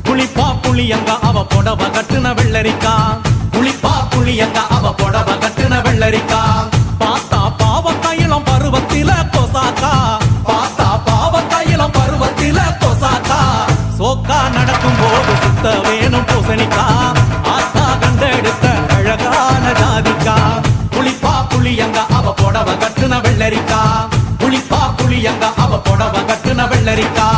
புளிப்பா புளியங்க அவ புடவ கட்டுன வெள்ளரிக்கா புளிப்பா புளியங்க அவ புடவ கட்டுன வெள்ளரிக்கா பார்த்தா பாவக்காயிலம் பருவத்தில கொசாக்கா பார்த்தா பாவக்காயிலம் பருவத்தில கொசாக்கா சோக்கா நடக்கும் போது சுத்த வேணும் பூசணிக்கா ஆத்தா கண்டெடுத்த அழகான ஜாதிக்கா புளிப்பா புளியங்க அவ புடவ கட்டுன வெள்ளரிக்கா புளிப்பா புளியங்க அவ புடவ கட்டுன வெள்ளரிக்கா